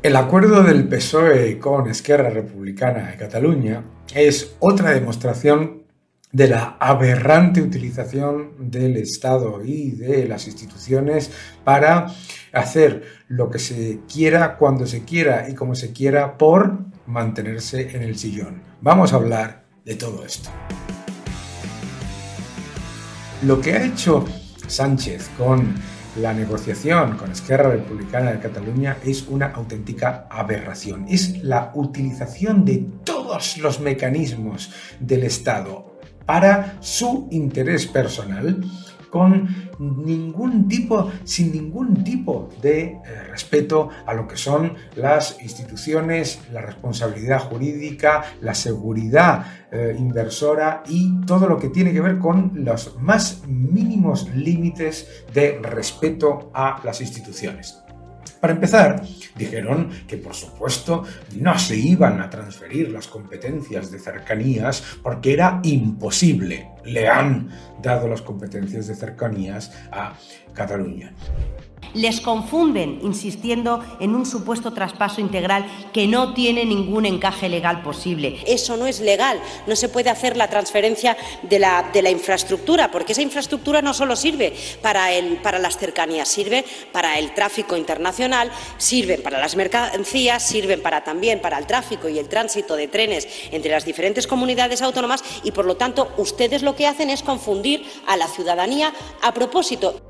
El acuerdo del PSOE con Esquerra Republicana de Cataluña es otra demostración de la aberrante utilización del Estado y de las instituciones para hacer lo que se quiera, cuando se quiera y como se quiera por mantenerse en el sillón. Vamos a hablar de todo esto. Lo que ha hecho Sánchez con la negociación con Esquerra Republicana de Cataluña es una auténtica aberración. Es la utilización de todos los mecanismos del Estado para su interés personal, sin ningún tipo de respeto a lo que son las instituciones, la responsabilidad jurídica, la seguridad inversora y todo lo que tiene que ver con los más mínimos límites de respeto a las instituciones. Para empezar, dijeron que por supuesto no se iban a transferir las competencias de cercanías porque era imposible. Le han dado las competencias de cercanías a Cataluña. Les confunden insistiendo en un supuesto traspaso integral que no tiene ningún encaje legal posible. Eso no es legal, no se puede hacer la transferencia de la infraestructura, porque esa infraestructura no solo sirve para las cercanías, sirve para el tráfico internacional, sirve para las mercancías, sirven también para el tráfico y el tránsito de trenes entre las diferentes comunidades autónomas y, por lo tanto, ustedes lo que hacen es confundir a la ciudadanía a propósito.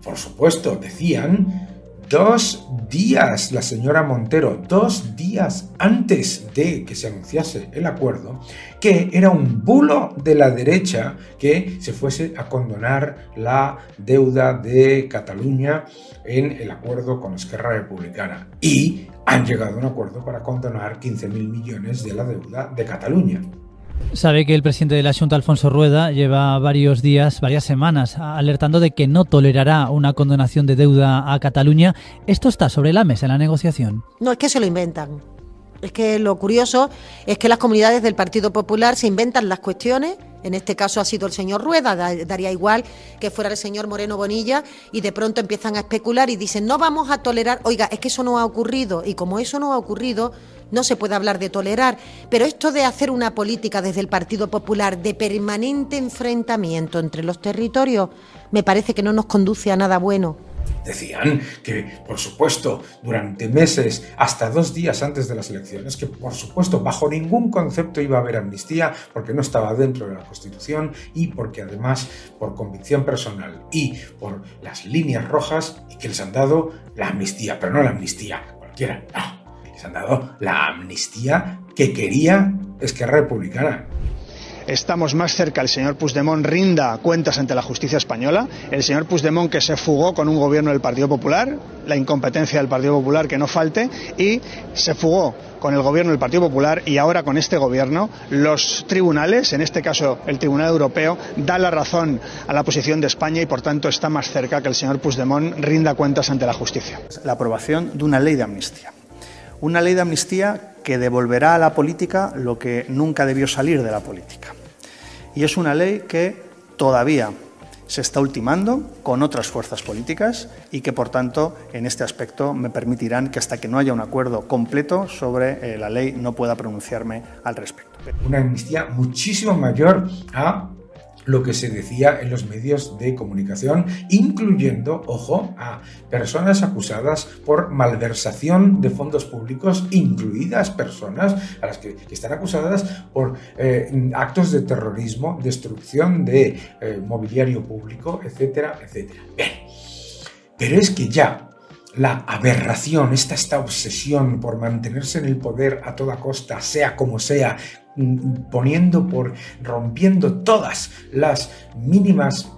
Por supuesto, decían 2 días, la señora Montero, 2 días antes de que se anunciase el acuerdo, que era un bulo de la derecha que se fuese a condonar la deuda de Cataluña en el acuerdo con Esquerra Republicana. Y han llegado a un acuerdo para condonar 15.000 millones de la deuda de Cataluña. Sabe que el presidente de la Xunta, Alfonso Rueda, lleva varias semanas alertando de que no tolerará una condonación de deuda a Cataluña. ¿Esto está sobre la mesa en la negociación? No, es que se lo inventan. Es que lo curioso es que las comunidades del Partido Popular se inventan las cuestiones. En este caso ha sido el señor Rueda, daría igual que fuera el señor Moreno Bonilla, y de pronto empiezan a especular y dicen no vamos a tolerar, oiga, es que eso no ha ocurrido, y como eso no ha ocurrido, no se puede hablar de tolerar. Pero esto de hacer una política desde el Partido Popular de permanente enfrentamiento entre los territorios, me parece que no nos conduce a nada bueno. Decían que, por supuesto, durante meses, hasta 2 días antes de las elecciones, que por supuesto bajo ningún concepto iba a haber amnistía porque no estaba dentro de la Constitución y porque además por convicción personal y por las líneas rojas, y que les han dado la amnistía, pero no la amnistía cualquiera, no, les han dado la amnistía que quería Esquerra Republicana. Estamos más cerca, el señor Puigdemont rinda cuentas ante la justicia española, el señor Puigdemont que se fugó con un gobierno del Partido Popular, la incompetencia del Partido Popular que no falte, y se fugó con el gobierno del Partido Popular, y ahora con este gobierno los tribunales, en este caso el Tribunal Europeo, da la razón a la posición de España y por tanto está más cerca que el señor Puigdemont rinda cuentas ante la justicia. La aprobación de una ley de amnistía. Una ley de amnistía que devolverá a la política lo que nunca debió salir de la política. Y es una ley que todavía se está ultimando con otras fuerzas políticas y que, por tanto, en este aspecto me permitirán que hasta que no haya un acuerdo completo sobre la ley no pueda pronunciarme al respecto. Una amnistía muchísimo mayor a lo que se decía en los medios de comunicación, incluyendo, ojo, a personas acusadas por malversación de fondos públicos, incluidas personas a las que están acusadas por actos de terrorismo, destrucción de mobiliario público, etcétera, etcétera. Bien, pero es que ya la aberración, esta obsesión por mantenerse en el poder a toda costa, sea como sea, rompiendo todas las mínimas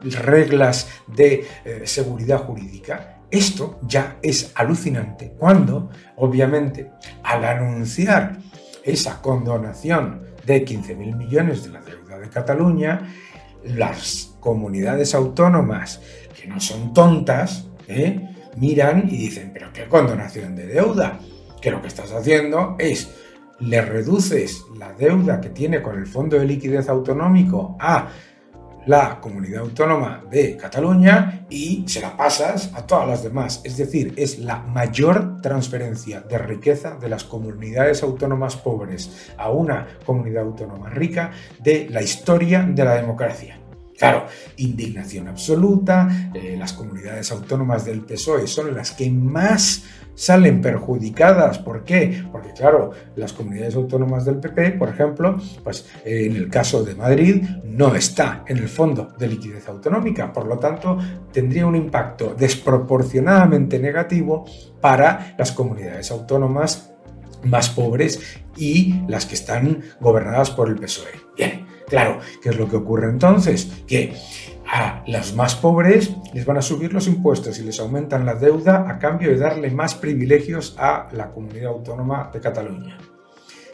reglas de seguridad jurídica, esto ya es alucinante cuando, obviamente, al anunciar esa condonación de 15.000 millones de la deuda de Cataluña, las comunidades autónomas, que no son tontas, miran y dicen, pero qué condonación de deuda, que lo que estás haciendo es le reduces la deuda que tiene con el Fondo de Liquidez Autonómico a la comunidad autónoma de Cataluña y se la pasas a todas las demás. Es decir, es la mayor transferencia de riqueza de las comunidades autónomas pobres a una comunidad autónoma rica de la historia de la democracia. Claro, indignación absoluta, las comunidades autónomas del PSOE son las que más salen perjudicadas. ¿Por qué? Porque claro, las comunidades autónomas del PP, por ejemplo, pues en el caso de Madrid no está en el fondo de liquidez autonómica, por lo tanto tendría un impacto desproporcionadamente negativo para las comunidades autónomas más pobres y las que están gobernadas por el PSOE. Bien, claro, ¿qué es lo que ocurre entonces? Que a los más pobres les van a subir los impuestos y les aumentan la deuda a cambio de darle más privilegios a la comunidad autónoma de Cataluña.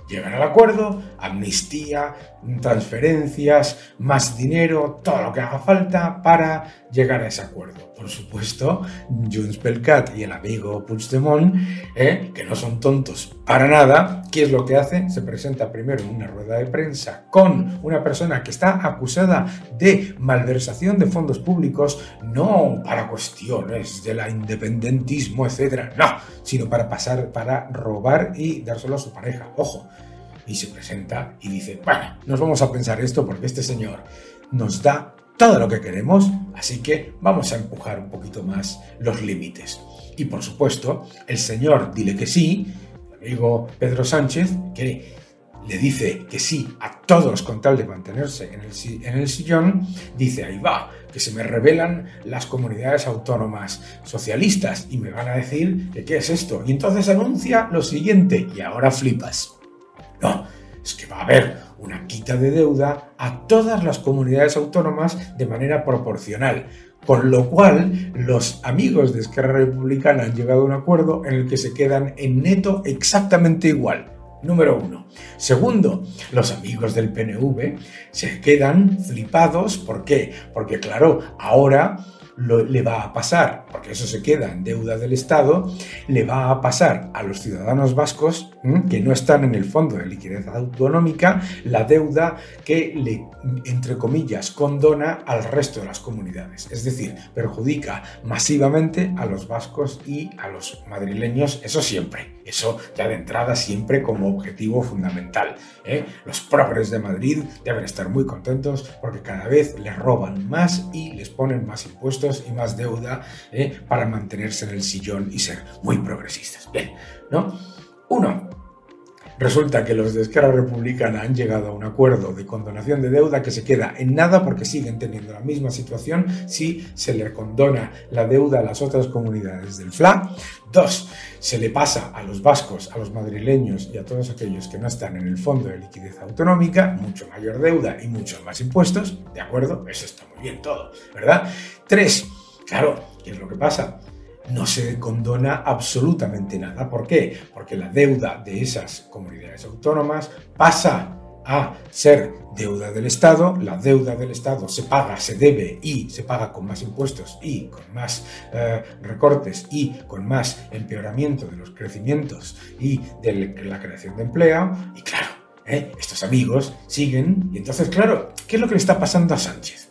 Llegan al acuerdo, amnistía, transferencias, más dinero, todo lo que haga falta para llegar a ese acuerdo. Por supuesto, Junts pel Cat y el amigo Puigdemont, que no son tontos para nada, ¿qué es lo que hace? Se presenta primero en una rueda de prensa con una persona que está acusada de malversación de fondos públicos, no para cuestiones del independentismo, etcétera, no, sino para robar y dárselo a su pareja. Ojo. Y se presenta y dice, bueno, nos vamos a pensar esto porque este señor nos da todo lo que queremos, así que vamos a empujar un poquito más los límites. Y por supuesto, el señor Dile que sí, el amigo Pedro Sánchez, que le dice que sí a todos con tal de mantenerse en el sillón, dice, ahí va, que se me revelan las comunidades autónomas socialistas y me van a decir que qué es esto. Y entonces anuncia lo siguiente, y ahora flipas. No, es que va a haber una quita de deuda a todas las comunidades autónomas de manera proporcional, con lo cual los amigos de Esquerra Republicana han llegado a un acuerdo en el que se quedan en neto exactamente igual. Número 1. Segundo, los amigos del PNV se quedan flipados. ¿Por qué? Porque claro, ahora le va a pasar, porque eso se queda en deuda del Estado, le va a pasar a los ciudadanos vascos que no están en el fondo de liquidez autonómica la deuda que le, entre comillas, condona al resto de las comunidades. Es decir, perjudica masivamente a los vascos y a los madrileños, eso siempre. Eso ya de entrada siempre como objetivo fundamental. Los progres de Madrid deben estar muy contentos porque cada vez les roban más y les ponen más impuestos y más deuda para mantenerse en el sillón y ser muy progresistas. Bien, ¿no? Resulta que los de Esquerra Republicana han llegado a un acuerdo de condonación de deuda que se queda en nada porque siguen teniendo la misma situación si se le condona la deuda a las otras comunidades del FLA. 2. Se le pasa a los vascos, a los madrileños y a todos aquellos que no están en el fondo de liquidez autonómica mucho mayor deuda y muchos más impuestos. ¿De acuerdo? Eso está muy bien todo, ¿verdad? 3. Claro, ¿qué es lo que pasa? No se condona absolutamente nada. ¿Por qué? Porque la deuda de esas comunidades autónomas pasa a ser deuda del Estado. La deuda del Estado se paga, se debe y se paga con más impuestos y con más recortes y con más empeoramiento de los crecimientos y de la creación de empleo. Y claro, estos amigos siguen. Y entonces, claro, ¿qué es lo que le está pasando a Sánchez?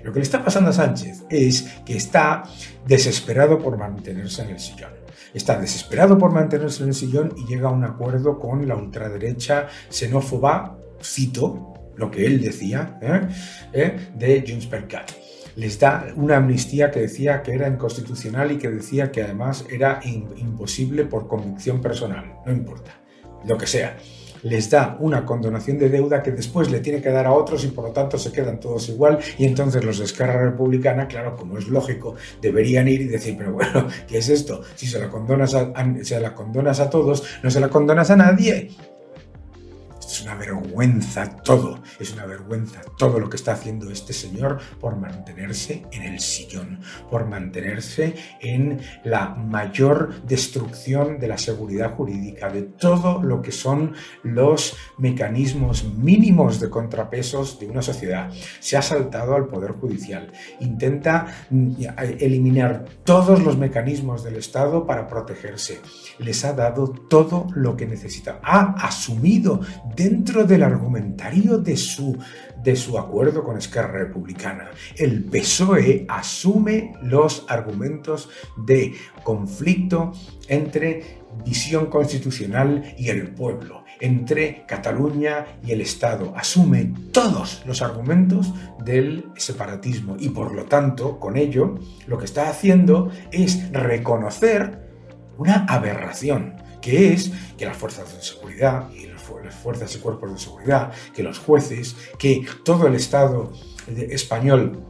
Lo que le está pasando a Sánchez es que está desesperado por mantenerse en el sillón. Está desesperado por mantenerse en el sillón y llega a un acuerdo con la ultraderecha xenófoba, cito lo que él decía, de Junts pel Cat. Les da una amnistía que decía que era inconstitucional y que decía que además era imposible por convicción personal. No importa, lo que sea. Les da una condonación de deuda que después le tiene que dar a otros y por lo tanto se quedan todos igual y entonces los de Esquerra Republicana, claro, como es lógico, deberían ir y decir, pero bueno, ¿qué es esto? Si se la condonas a todos, no se la condonas a nadie. Es una vergüenza todo, es una vergüenza todo lo que está haciendo este señor por mantenerse en el sillón, por mantenerse en la mayor destrucción de la seguridad jurídica, de todo lo que son los mecanismos mínimos de contrapesos de una sociedad. Se ha saltado al Poder Judicial, intenta eliminar todos los mecanismos del Estado para protegerse, les ha dado todo lo que necesita, ha asumido dentro dentro del argumentario de su acuerdo con Esquerra Republicana. El PSOE asume los argumentos de conflicto entre visión constitucional y el pueblo, entre Cataluña y el Estado. Asume todos los argumentos del separatismo y, por lo tanto, con ello, lo que está haciendo es reconocer una aberración, que es que las fuerzas de seguridad y las fuerzas y cuerpos de seguridad, que los jueces, que todo el Estado español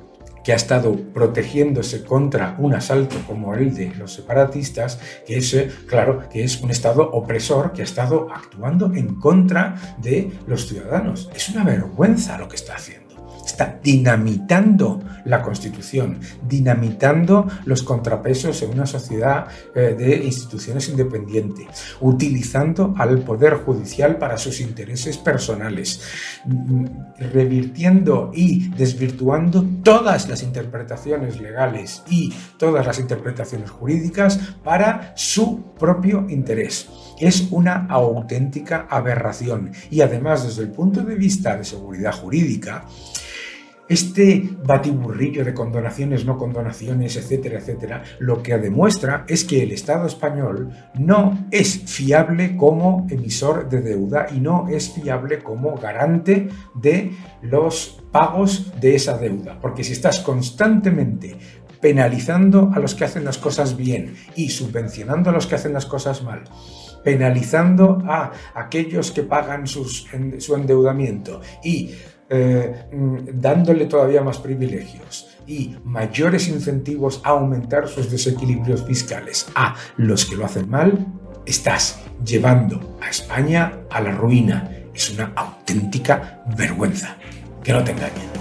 que ha estado protegiéndose contra un asalto como el de los separatistas, que es, claro, que es un Estado opresor que ha estado actuando en contra de los ciudadanos. Es una vergüenza lo que está haciendo. Está dinamitando la Constitución, dinamitando los contrapesos en una sociedad de instituciones independientes, utilizando al Poder Judicial para sus intereses personales, revirtiendo y desvirtuando todas las interpretaciones legales y todas las interpretaciones jurídicas para su propio interés. Es una auténtica aberración y, además, desde el punto de vista de seguridad jurídica, este batiburrillo de condonaciones, no condonaciones, etcétera, etcétera, lo que demuestra es que el Estado español no es fiable como emisor de deuda y no es fiable como garante de los pagos de esa deuda. Porque si estás constantemente penalizando a los que hacen las cosas bien y subvencionando a los que hacen las cosas mal, penalizando a aquellos que pagan su endeudamiento y dándole todavía más privilegios y mayores incentivos a aumentar sus desequilibrios fiscales a los que lo hacen mal, estás llevando a España a la ruina. Es una auténtica vergüenza. Que no te engañen.